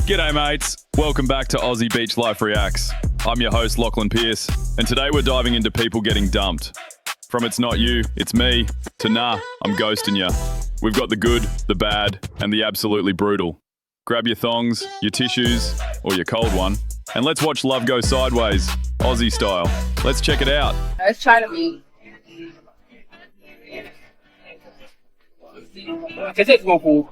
G'day mates, welcome back to Aussie Beach Life Reacts. I'm your host Lachlan Pierce, and today we're diving into people getting dumped. From it's not you, it's me, to nah, I'm ghosting ya. We've got the good, the bad, and the absolutely brutal. Grab your thongs, your tissues, or your cold one, and let's watch love go sideways, Aussie style. Let's check it out. Let's try to be. Cái gì của cô?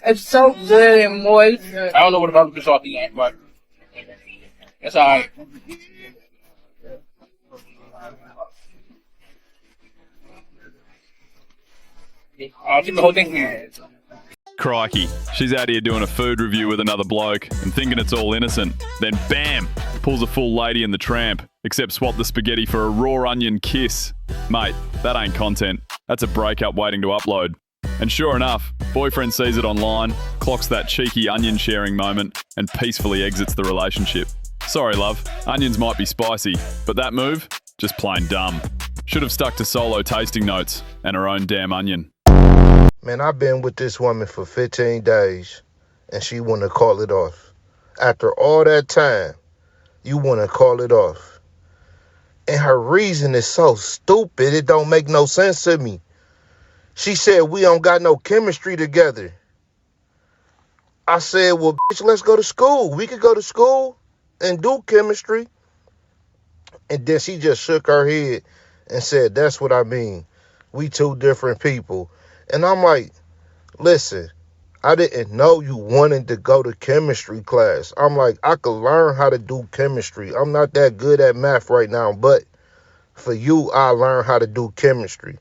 It's so good and moist. I don't know what about the salty at, but it's alright. I'll keep the whole thing here. Crikey, she's out here doing a food review with another bloke and thinking it's all innocent. Then bam, pulls a full Lady and the Tramp, except swap the spaghetti for a raw onion kiss. Mate, that ain't content. That's a breakup waiting to upload. And sure enough, boyfriend sees it online, clocks that cheeky onion sharing moment, and peacefully exits the relationship. Sorry love, onions might be spicy, but that move, just plain dumb. Should have stuck to solo tasting notes and her own damn onion. Man, I've been with this woman for 15 days, and she want to call it off. After all that time, you want to call it off. And her reason is so stupid, it don't make no sense to me. She said, we don't got no chemistry together. I said, well, bitch, let's go to school. We could go to school and do chemistry. And then she just shook her head and said, that's what I mean. We two different people. And I'm like, listen, I didn't know you wanted to go to chemistry class. I'm like, I could learn how to do chemistry. I'm not that good at math right now, but for you, I learned how to do chemistry.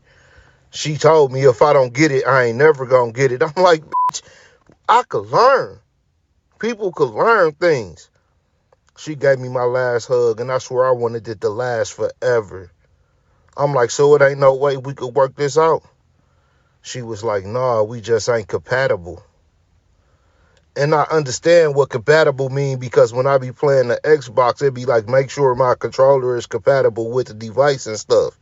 She told me if I don't get it, I ain't never gonna get it. I'm like, bitch, I could learn. People could learn things. She gave me my last hug, and I swear I wanted it to last forever. I'm like, so it ain't no way we could work this out? She was like, nah, we just ain't compatible. And I understand what compatible mean because when I be playing the Xbox, it be like, make sure my controller is compatible with the device and stuff.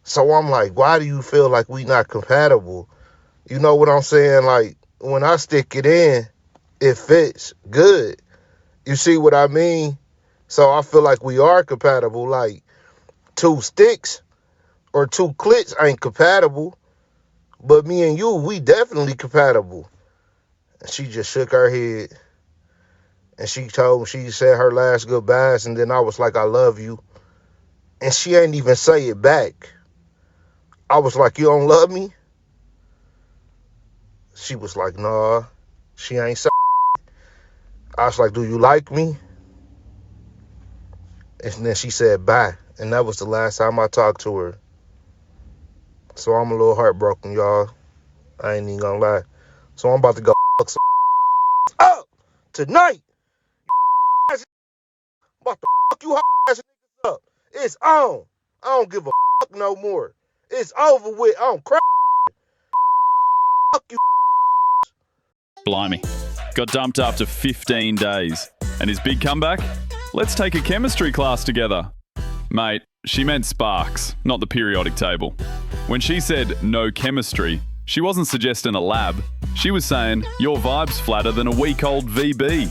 So I'm like, why do you feel like we not compatible? You know what I'm saying? Like, when I stick it in, it fits good. You see what I mean? So I feel like we are compatible. Like, two sticks or two clits ain't compatible. But me and you, we definitely compatible. And she just shook her head. And she said her last goodbyes. And then I was like, I love you. And she ain't even say it back. I was like, you don't love me? She was like, nah, she ain't say it. I was like, do you like me? And then she said, bye. And that was the last time I talked to her. So I'm a little heartbroken, y'all. I ain't even gonna lie. So I'm about to go fuck some up tonight. I'm about to fuck you ass niggas up. It's on. I don't give a fuck no more. It's over with. I don't cry. Fuck you. Blimey. Got dumped after 15 days. And his big comeback? Let's take a chemistry class together. Mate, she meant sparks, not the periodic table. When she said no chemistry, she wasn't suggesting a lab. She was saying your vibe's flatter than a week-old VB.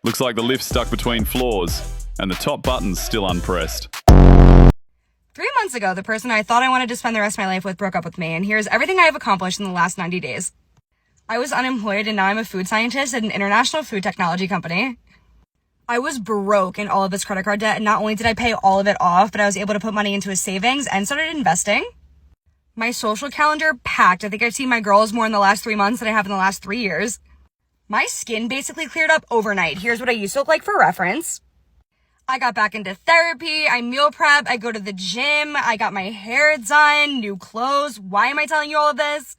Looks like the lift's stuck between floors, and the top button's still unpressed. 3 months ago, the person I thought I wanted to spend the rest of my life with broke up with me, and here's everything I have accomplished in the last 90 days. I was unemployed, and now I'm a food scientist at an international food technology company. I was broke in all of this credit card debt, and not only did I pay all of it off, but I was able to put money into a savings and started investing. My social calendar packed. I think I've seen my girls more in the last 3 months than I have in the last 3 years. My skin basically cleared up overnight. Here's what I used to look like for reference. I got back into therapy, I meal prep, I go to the gym, I got my hair done, new clothes. Why am I telling you all of this?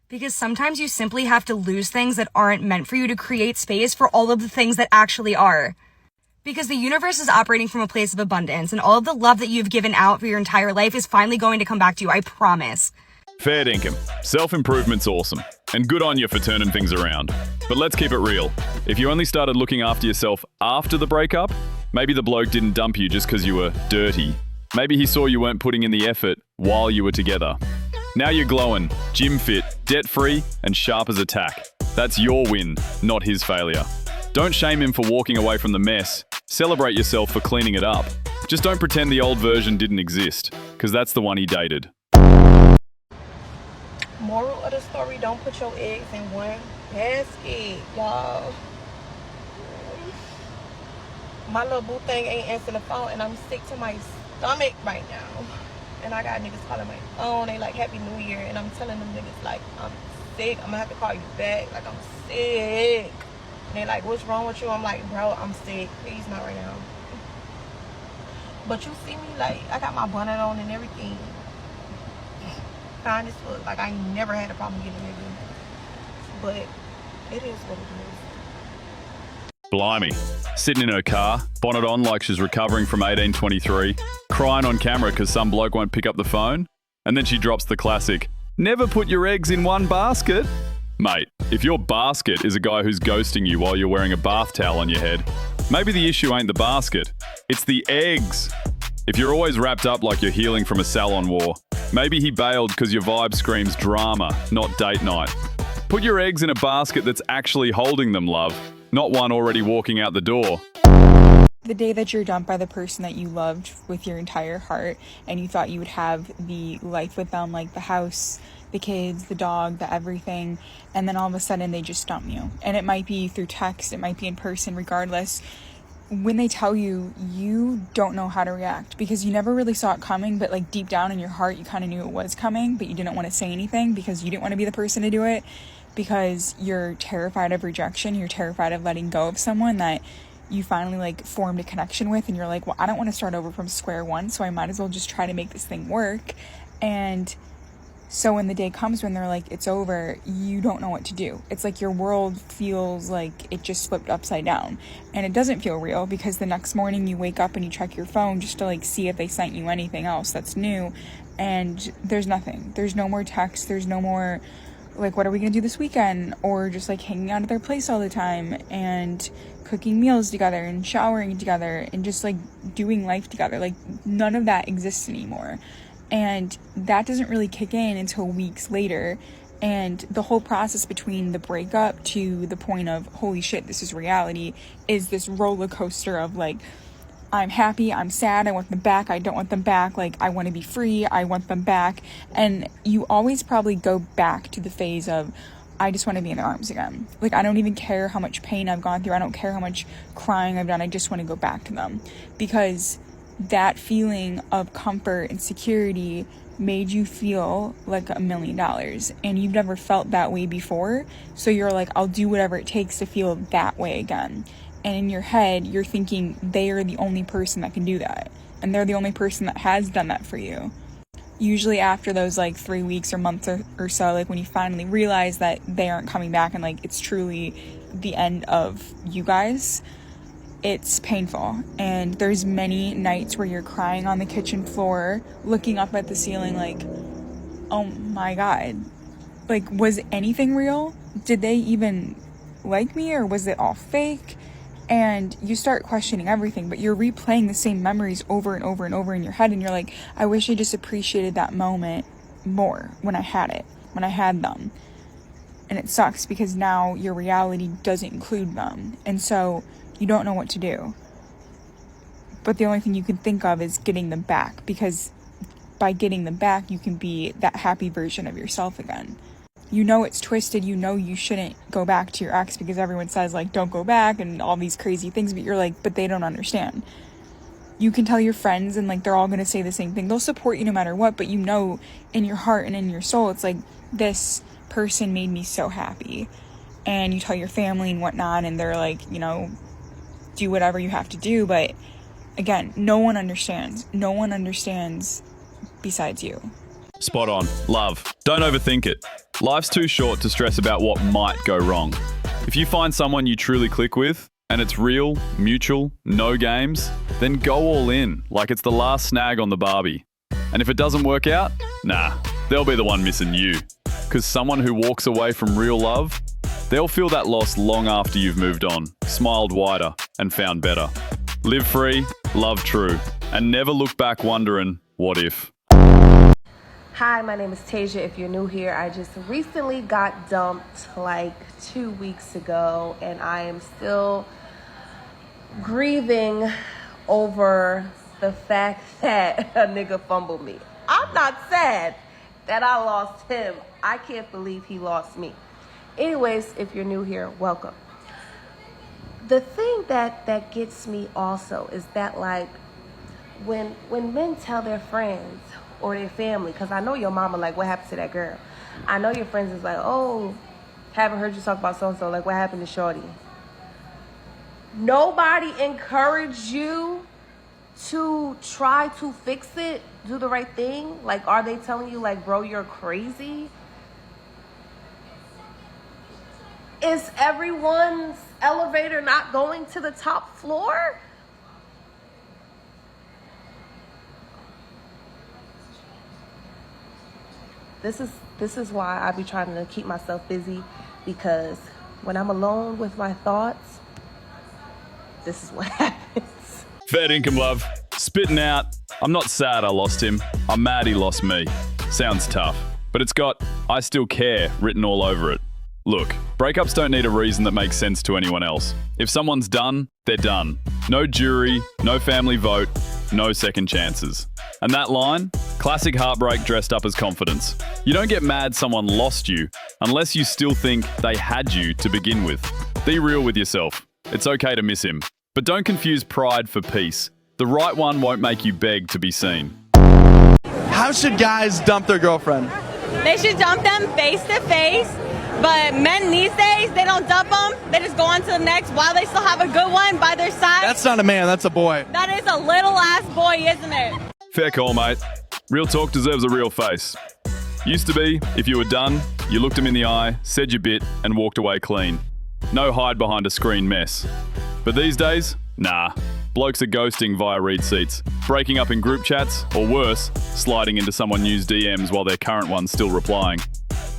Because sometimes you simply have to lose things that aren't meant for you to create space for all of the things that actually are. Because the universe is operating from a place of abundance, and all of the love that you've given out for your entire life is finally going to come back to you, I promise. Fair dinkum. Self-improvement's awesome. And good on you for turning things around. But let's keep it real. If you only started looking after yourself after the breakup, maybe the bloke didn't dump you just because you were dirty. Maybe he saw you weren't putting in the effort while you were together. Now you're glowing, gym fit, debt-free, and sharp as a tack. That's your win, not his failure. Don't shame him for walking away from the mess. Celebrate yourself for cleaning it up. Just don't pretend the old version didn't exist, because that's the one he dated. Moral of the story, don't put your eggs in one basket, y'all. My little boo thing ain't answering the phone, and I'm sick to my stomach right now. And I got niggas calling my phone. They like, Happy New Year. And I'm telling them niggas, like, I'm sick. I'm gonna have to call you back. Like, I'm sick. And they like, what's wrong with you? I'm like, bro, I'm sick. Please, not right now. But you see me, like, I got my bonnet on and everything. Fine as fuck. Like, I ain't never had a problem getting a nigga. But it is what it is. Blimey. Sitting in her car, bonnet on like she's recovering from 1823, crying on camera because some bloke won't pick up the phone, and then she drops the classic, never put your eggs in one basket. Mate, if your basket is a guy who's ghosting you while you're wearing a bath towel on your head, maybe the issue ain't the basket, it's the eggs. If you're always wrapped up like you're healing from a salon war, maybe he bailed because your vibe screams drama, not date night. Put your eggs in a basket that's actually holding them, love, not one already walking out the door. The day that you're dumped by the person that you loved with your entire heart and you thought you would have the life with them, like the house, the kids, the dog, the everything, and then all of a sudden they just dump you. And it might be through text, it might be in person, regardless. When they tell you, you don't know how to react because you never really saw it coming, but like deep down in your heart you kind of knew it was coming, but you didn't want to say anything because you didn't want to be the person to do it, because you're terrified of rejection, you're terrified of letting go of someone that you finally like formed a connection with, and you're like, well, I don't want to start over from square one, so I might as well just try to make this thing work. And so when the day comes when they're like, it's over, you don't know what to do. It's like your world feels like it just flipped upside down, and it doesn't feel real because the next morning you wake up and you check your phone just to like see if they sent you anything else that's new, and there's nothing. There's no more text, there's no more like, what are we gonna do this weekend? Or just like hanging out at their place all the time and cooking meals together and showering together and just like doing life together. Like, none of that exists anymore. And that doesn't really kick in until weeks later. And the whole process between the breakup to the point of, holy shit, this is reality, is this roller coaster of like, I'm happy, I'm sad, I want them back, I don't want them back, like, I want to be free, I want them back. And you always probably go back to the phase of, I just want to be in their arms again. Like, I don't even care how much pain I've gone through, I don't care how much crying I've done, I just want to go back to them. Because that feeling of comfort and security made you feel like $1 million, and you've never felt that way before, so you're like, I'll do whatever it takes to feel that way again. And in your head, you're thinking they are the only person that can do that. And they're the only person that has done that for you. Usually after those like 3 weeks or months or so, like when you finally realize that they aren't coming back and like it's truly the end of you guys, it's painful. And there's many nights where you're crying on the kitchen floor, looking up at the ceiling like, oh my God, like, was anything real? Did they even like me, or was it all fake? And you start questioning everything, but you're replaying the same memories over and over and over in your head, and you're like, I wish I just appreciated that moment more when I had it, when I had them. And it sucks because now your reality doesn't include them, and so you don't know what to do. But the only thing you can think of is getting them back, because by getting them back, you can be that happy version of yourself again. You know it's twisted, you know you shouldn't go back to your ex because everyone says like, don't go back and all these crazy things, but you're like, but they don't understand. You can tell your friends and like they're all going to say the same thing. They'll support you no matter what, but you know in your heart and in your soul, it's like, this person made me so happy. And you tell your family and whatnot, and they're like, you know, do whatever you have to do. But again, no one understands. No one understands besides you. Spot on. Love. Don't overthink it. Life's too short to stress about what might go wrong. If you find someone you truly click with, and it's real, mutual, no games, then go all in, like it's the last snag on the Barbie. And if it doesn't work out, nah, they'll be the one missing you. Because someone who walks away from real love, they'll feel that loss long after you've moved on, smiled wider, and found better. Live free, love true, and never look back wondering, what if? Hi, my name is Tasia. If you're new here, I just recently got dumped like 2 weeks ago, and I am still grieving over the fact that a nigga fumbled me. I'm not sad that I lost him. I can't believe he lost me. Anyways, if you're new here, welcome. The thing that gets me also is that, like, when men tell their friends or their family, because I know your mama, like, what happened to that girl? I know your friends is like, oh, haven't heard you talk about so-and-so, like, what happened to Shorty? Nobody encouraged you to try to fix it, do the right thing? Like, are they telling you, like, bro, you're crazy? Is everyone's elevator not going to the top floor? This is why I be trying to keep myself busy, because when I'm alone with my thoughts, this is what happens. Fair income, love. Spitting out. I'm not sad I lost him. I'm mad he lost me. Sounds tough, but it's got "I still care" written all over it. Look, breakups don't need a reason that makes sense to anyone else. If someone's done, they're done. No jury, no family vote, no second chances. And that line? Classic heartbreak dressed up as confidence. You don't get mad someone lost you unless you still think they had you to begin with. Be real with yourself. It's okay to miss him. But don't confuse pride for peace. The right one won't make you beg to be seen. How should guys dump their girlfriend? They should dump them face to face. But men these days, they don't dump them. They just go on to the next while they still have a good one by their side. That's not a man, that's a boy. That is a little ass boy, isn't it? Fair call, mate. Real talk deserves a real face. Used to be, if you were done, you looked him in the eye, said your bit, and walked away clean. No hide behind a screen mess. But these days, nah. Blokes are ghosting via read seats, breaking up in group chats, or worse, sliding into someone new's DMs while their current one's still replying.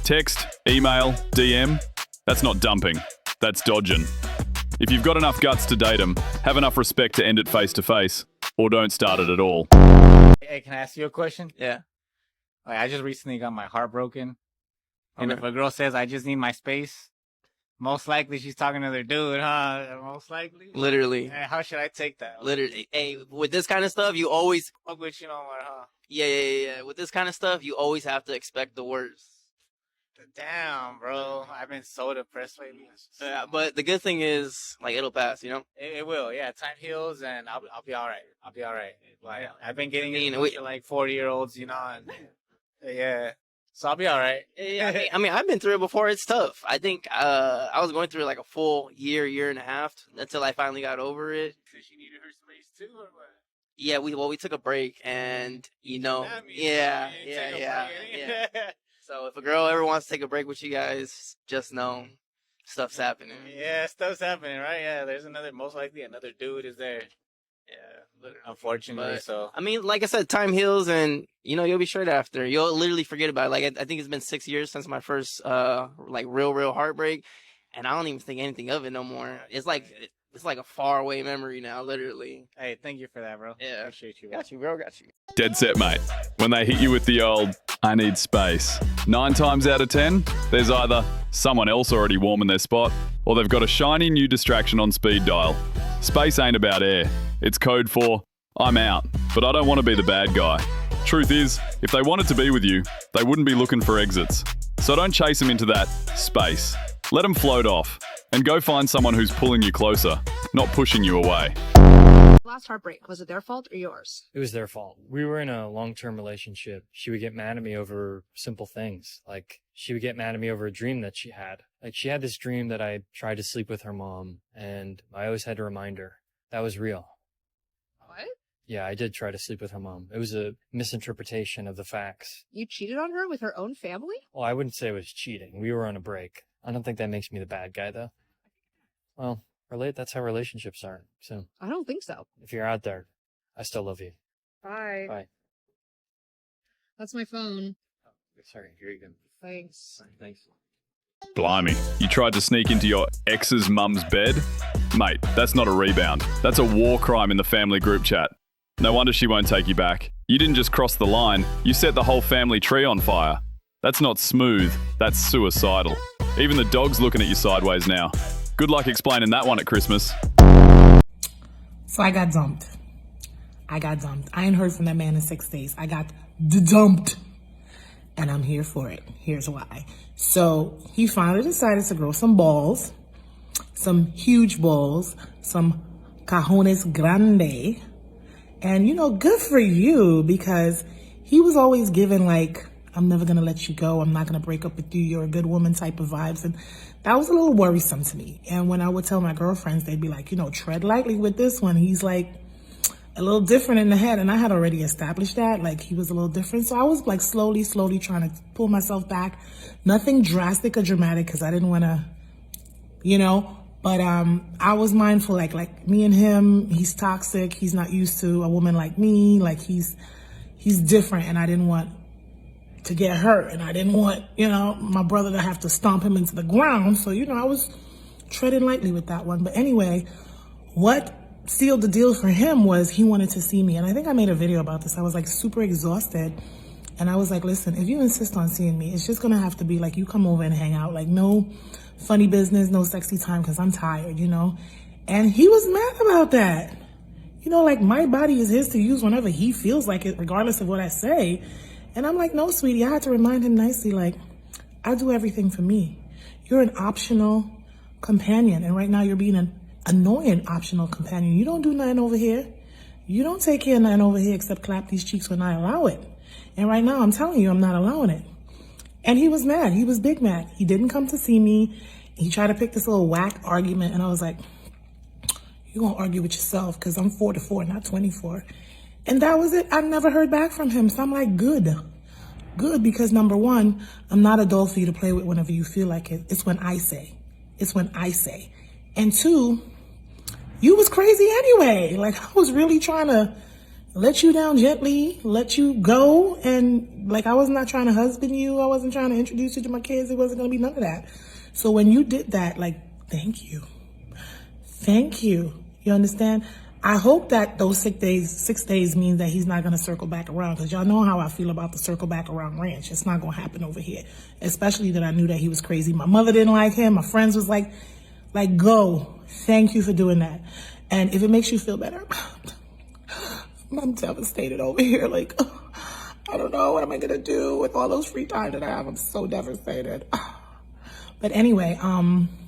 Text, email, DM, that's not dumping, that's dodging. If you've got enough guts to date them, have enough respect to end it face to face, or don't start it at all. Hey, can I ask you a question? Yeah. Like, I just recently got my heart broken. And if a girl says, I just need my space, most likely she's talking to their dude, huh? Most likely? Literally. Hey, how should I take that? Literally. Hey, with this kind of stuff, you always... Fuck with you know what, huh? Yeah. With this kind of stuff, you always have to expect the worst. Damn, bro. I've been so depressed lately. Yeah, but the good thing is, like, it'll pass, you know? It will, yeah. Time heals, and I'll be all right. I'll be all right. Like, I've been getting I mean, into like 40-year-olds, you know, and yeah. So I'll be all right. Yeah, I mean, I've been through it before. It's tough. I think I was going through like a full year and a half until I finally got over it. Because she needed her space too, or what? Yeah, we took a break, and you know, yeah. So if a girl ever wants to take a break with you guys, just know stuff's happening. Yeah, stuff's happening, right? Yeah, there's most likely another dude is there. Yeah, literally. Unfortunately, But, so. I mean, like I said, time heals, and you know, you'll be straight after. You'll literally forget about it. Like I think it's been 6 years since my first like real heartbreak, and I don't even think anything of it no more. It's like a far away memory now, literally. Hey, thank you for that, bro. Yeah. Appreciate you. Got you, bro. Got you. Dead set, mate. When they hit you with the old, I need space, 9 times out of 10, there's either someone else already warming their spot, or they've got a shiny new distraction on speed dial. Space ain't about air. It's code for, I'm out, but I don't want to be the bad guy. Truth is, if they wanted to be with you, they wouldn't be looking for exits. So don't chase them into that space. Let them float off, and go find someone who's pulling you closer, not pushing you away. Last heartbreak, was it their fault or yours? It was their fault. We were in a long-term relationship. She would get mad at me over simple things. Like, she would get mad at me over a dream that she had. Like, she had this dream that I tried to sleep with her mom, and I always had to remind her that was real. What? Yeah, I did try to sleep with her mom. It was a misinterpretation of the facts. You cheated on her with her own family? Well, I wouldn't say it was cheating. We were on a break. I don't think that makes me the bad guy, though. Well, that's how relationships are. So I don't think so. if you're out there, I still love you. Bye. Bye. That's my phone. Oh, sorry, here you go. Thanks. Thanks. Blimey, you tried to sneak into your ex's mum's bed? Mate, that's not a rebound. That's a war crime in the family group chat. No wonder she won't take you back. You didn't just cross the line, you set the whole family tree on fire. That's not smooth, that's suicidal. Even the dog's looking at you sideways now. Good luck explaining that one at Christmas. So I got dumped. I ain't heard from that man in 6 days. I got dumped. And I'm here for it. Here's why. So he finally decided to grow some balls, some huge balls, some cajones grande. And, you know, good for you, because he was always given like, I'm never going to let you go. I'm not going to break up with you. You're a good woman type of vibes. And that was a little worrisome to me. And when I would tell my girlfriends, they'd be like, you know, tread lightly with this one. He's like a little different in the head. And I had already established that, like, he was a little different. So I was like slowly trying to pull myself back. Nothing drastic or dramatic, because I didn't want to, you know, but I was mindful, like me and him, he's toxic. He's not used to a woman like me. Like he's different, and I didn't want to get hurt, and I didn't want, you know, my brother to have to stomp him into the ground. So, you know, I was treading lightly with that one. But anyway, what sealed the deal for him was he wanted to see me. And I think I made a video about this. I was like super exhausted. And I was like, listen, if you insist on seeing me, it's just going to have to be like, you come over and hang out. Like, no funny business, no sexy time, because I'm tired, you know? And he was mad about that. You know, like, my body is his to use whenever he feels like it, regardless of what I say. And I'm like, no, sweetie, I had to remind him nicely, like, I do everything for me. You're an optional companion. And right now you're being an annoying optional companion. You don't do nothing over here. You don't take care of nothing over here except clap these cheeks when I allow it. And right now I'm telling you, I'm not allowing it. And he was mad. He was big mad. He didn't come to see me. He tried to pick this little whack argument. And I was like, you're going to argue with yourself, because I'm 4-4, not 24. And that was it. I never heard back from him. So I'm like, good, because number one, I'm not a doll for you to play with whenever you feel like it. It's when I say. And two, you was crazy anyway. Like, I was really trying to let you down gently, let you go. And like, I was not trying to husband you. I wasn't trying to introduce you to my kids. It wasn't going to be none of that. So when you did that, like, thank you. You understand? I hope that those 6 days means that he's not going to circle back around, because y'all know how I feel about the circle back around ranch. It's not going to happen over here, especially that I knew that he was crazy. My mother didn't like him. My friends was like, go. Thank you for doing that. And if it makes you feel better, I'm devastated over here. Like, I don't know, what am I going to do with all those free time that I have? I'm so devastated. But anyway,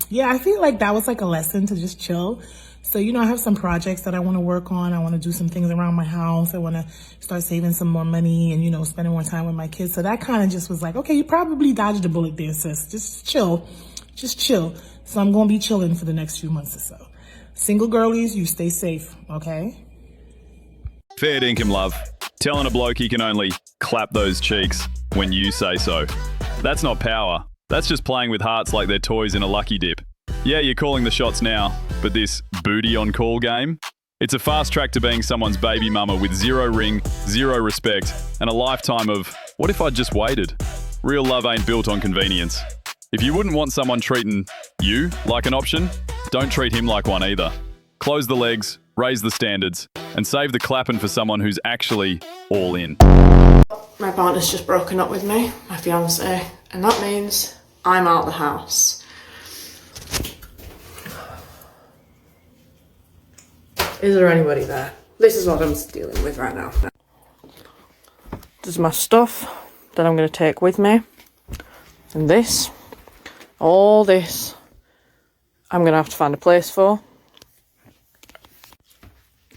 yeah, I feel like that was like a lesson to just chill. So, you know, I have some projects that I want to work on. I want to do some things around my house. I want to start saving some more money and, you know, spending more time with my kids. So that kind of just was like, okay, you probably dodged a bullet there, sis. Just chill. So I'm going to be chilling for the next few months or so. Single girlies, you stay safe, okay? Fair dinkum, love. Telling a bloke he can only clap those cheeks when you say so. That's not power. That's just playing with hearts like they're toys in a lucky dip. Yeah, you're calling the shots now, but this booty on call game? It's a fast track to being someone's baby mama with zero ring, zero respect, and a lifetime of, what if I just waited? Real love ain't built on convenience. If you wouldn't want someone treating you like an option, don't treat him like one either. Close the legs, raise the standards, and save the clapping for someone who's actually all in. My partner's just broken up with me, my fiance, and that means I'm out the house. Is there anybody there? This is what I'm dealing with right now. This is my stuff that I'm going to take with me. And this, all this, I'm going to have to find a place for.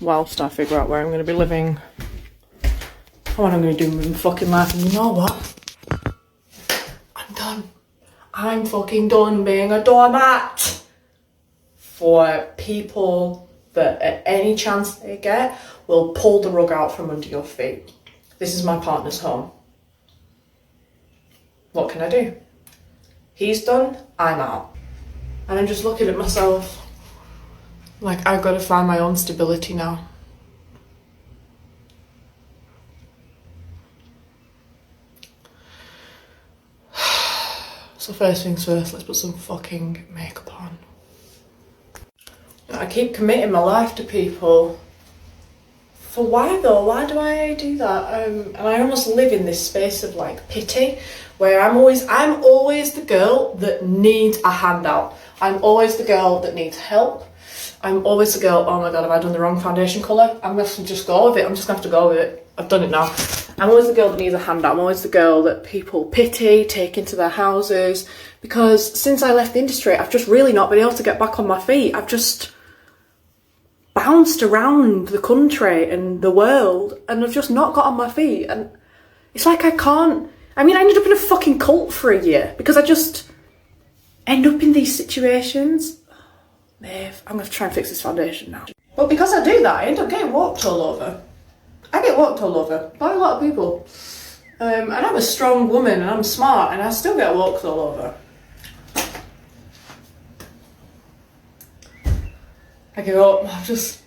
Whilst I figure out where I'm going to be living. What I'm going to do with my fucking life. And you know what? I'm done. I'm fucking done being a doormat for people that at any chance they get will pull the rug out from under your feet. This is my partner's home. What can I do? He's done, I'm out. And I'm just looking at myself like I've got to find my own stability now. So first things first, let's put some fucking makeup on. I keep committing my life to people For why though? Why do I do that? And I almost live in this space of like pity, where I'm always the girl that needs a handout. I'm always the girl that needs help. I'm always the girl, oh my god, have I done the wrong foundation colour? I'm going to just go with it. I'm just going to have to go with it. I've done it now. I'm always the girl that needs a handout. I'm always the girl that people pity, take into their houses. Because since I left the industry, I've just really not been able to get back on my feet. I've just bounced around the country and the world, and I've just not got on my feet. And it's like I can't... I mean, I ended up in a fucking cult for a year because I just end up in these situations. Maeve, I'm going to try and fix this foundation now. But because I do that, I end up getting walked all over. I get walked all over by a lot of people. And I'm a strong woman and I'm smart and I still get walked all over. I give up. This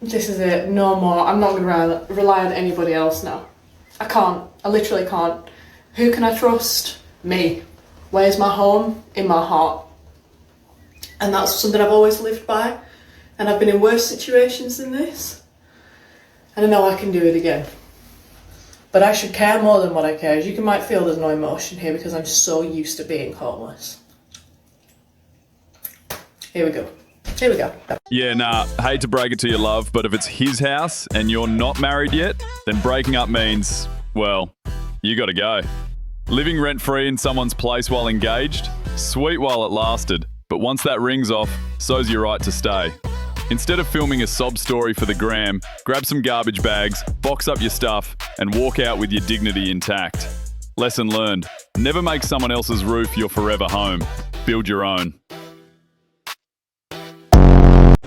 is it. No more. I'm not going to rely on anybody else now. I can't. I literally can't. Who can I trust? Me. Where's my home? In my heart. And that's something I've always lived by. And I've been in worse situations than this. And I know I can do it again. But I should care more than what I care. As you might feel there's no emotion here because I'm so used to being homeless. Here we go. Here we go. Yeah, nah, hate to break it to you, love, but if it's his house and you're not married yet, then breaking up means, well, you gotta go. Living rent-free in someone's place while engaged? Sweet while it lasted. But once that ring's off, so's your right to stay. Instead of filming a sob story for the gram, grab some garbage bags, box up your stuff, and walk out with your dignity intact. Lesson learned. Never make someone else's roof your forever home. Build your own.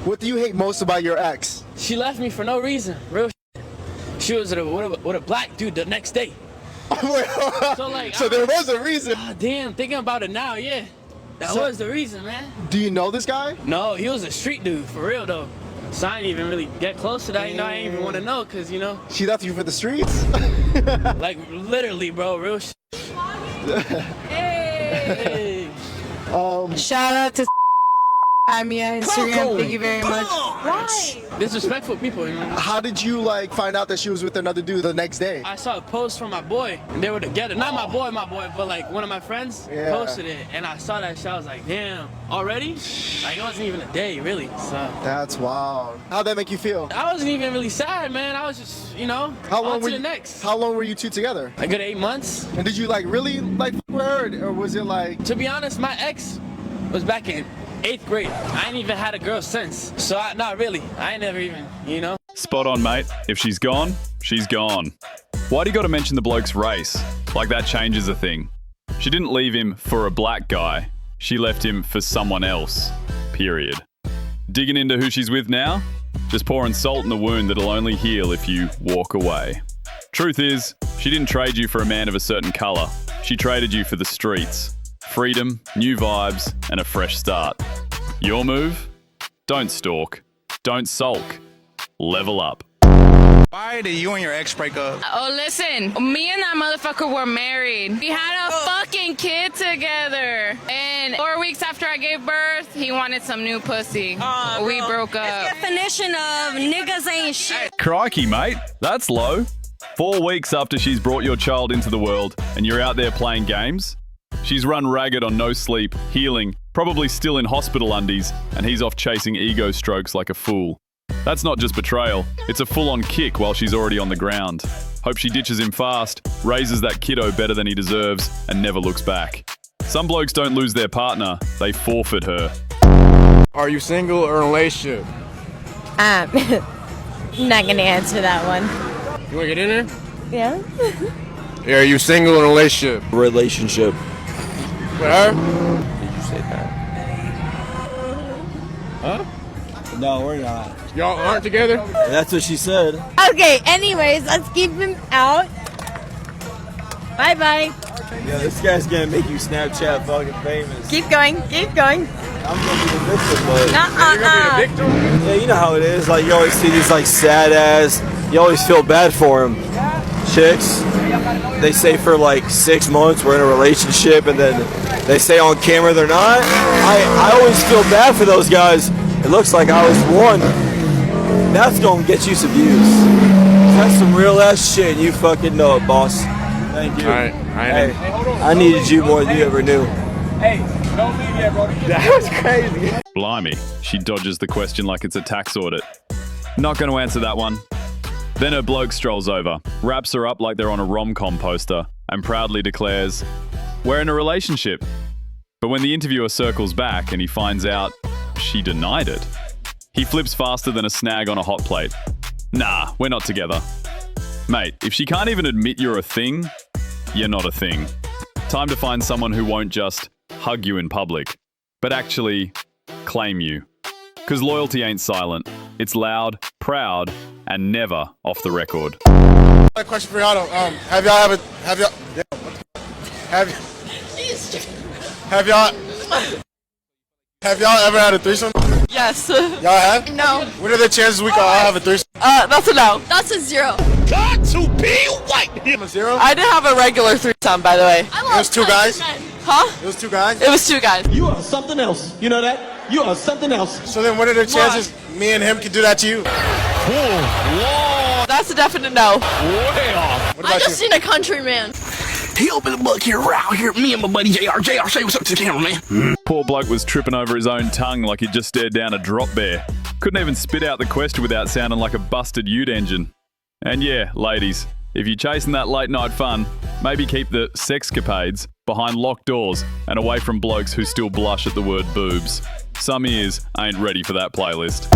What do you hate most about your ex? She left me for no reason. Real shit. She was with a black dude the next day. So there was a reason. Damn, thinking about it now, yeah. That was the reason, man. Do you know this guy? No, he was a street dude, for real though. So I didn't even really get close to that, you know, I didn't even want to know, cause you know. She left you for the streets? Like, literally, bro, real shit. Hey! Shout out to I'm Instagram, thank you very much. Why? Disrespectful people, you know. How did you like find out that she was with another dude the next day? I saw a post from my boy, and they were together. Not my boy, but like one of my friends posted it, and I saw that shit. I was like, damn, already? Like it wasn't even a day, really. So that's wild. How'd that make you feel? I wasn't even really sad, man. I was just, you know, how long on to the next. How long were you two together? A good 8 months. And did you like really like fuck with her, or was it like? To be honest, my ex was back in 8th grade. I ain't even had a girl since. So not really. I ain't never even, you know. Spot on, mate. If she's gone, she's gone. Why do you gotta mention the bloke's race? Like that changes a thing. She didn't leave him for a black guy. She left him for someone else. Period. Digging into who she's with now? Just pouring salt in the wound that'll only heal if you walk away. Truth is, she didn't trade you for a man of a certain colour. She traded you for the streets. Freedom, new vibes, and a fresh start. Your move? Don't stalk. Don't sulk. Level up. Why did you and your ex break up? Oh, listen. Me and that motherfucker were married. We had a fucking kid together. And 4 weeks after I gave birth, he wanted some new pussy. We broke up. Definition of niggas ain't shit. Crikey, mate. That's low. 4 weeks after she's brought your child into the world and you're out there playing games? She's run ragged on no sleep, healing, probably still in hospital undies, and he's off chasing ego strokes like a fool. That's not just betrayal, it's a full-on kick while she's already on the ground. Hope she ditches him fast, raises that kiddo better than he deserves, and never looks back. Some blokes don't lose their partner, they forfeit her. Are you single or in a relationship? I'm not gonna answer that one. You wanna get in there? Yeah. Are you single or in a relationship? Relationship. With her? Did you say that? Huh? No, we're not. Y'all aren't together? That's what she said. Okay, anyways, let's keep him out. Bye-bye. Yeah, this guy's gonna make you Snapchat fucking famous. Keep going, keep going. I'm gonna be the victim, but... You're gonna be the victim? Yeah, you know how it is. Like, you always see these, like, sad ass... You always feel bad for them. Chicks, they say for, like, 6 months we're in a relationship, and then they say on camera they're not. I always feel bad for those guys. It looks like I was one. that's gonna get you some views. That's some real ass shit, and you fucking know it, boss. Thank you. All right. Hey, I needed you more than you ever knew. Hey, don't leave yet, bro. That was crazy. Blimey, she dodges the question like it's a tax audit. Not going to answer that one. Then her bloke strolls over, wraps her up like they're on a rom-com poster, and proudly declares, "We're in a relationship." But when the interviewer circles back and he finds out she denied it, he flips faster than a snag on a hot plate. Nah, we're not together. Mate, if she can't even admit you're a thing, you're not a thing. Time to find someone who won't just hug you in public, but actually claim you. Because loyalty ain't silent. It's loud, proud, and never off the record. A question for y'all. Have y'all ever had a threesome? Yes. Y'all have? No. What are the chances we can all have a threesome? That's a no. That's a 0. Got to be white. I'm a 0? I didn't have a regular threesome, by the way. It was 2 guys? Huh? It was 2 guys? It was 2 guys. You are something else. You know that? You are something else. So then what are the chances me and him could do that to you? Whoa. That's a definite no. Way off. What about you? seen a countryman. He opened the book here, out here. Me and my buddy JR. JR, say what's up to the camera, man. Poor bloke was tripping over his own tongue like he'd just stared down a drop bear. Couldn't even spit out the question without sounding like a busted ute engine. And yeah, ladies, if you're chasing that late night fun, maybe keep the sexcapades behind locked doors and away from blokes who still blush at the word boobs. Some ears ain't ready for that playlist.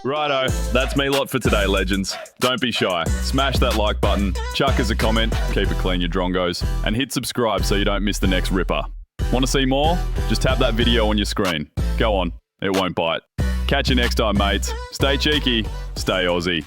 Righto, that's me lot for today, legends. Don't be shy. Smash that like button, chuck us a comment, keep it clean, you drongos, and hit subscribe so you don't miss the next ripper. Want to see more? Just tap that video on your screen. Go on, it won't bite. Catch you next time, mates. Stay cheeky, stay Aussie.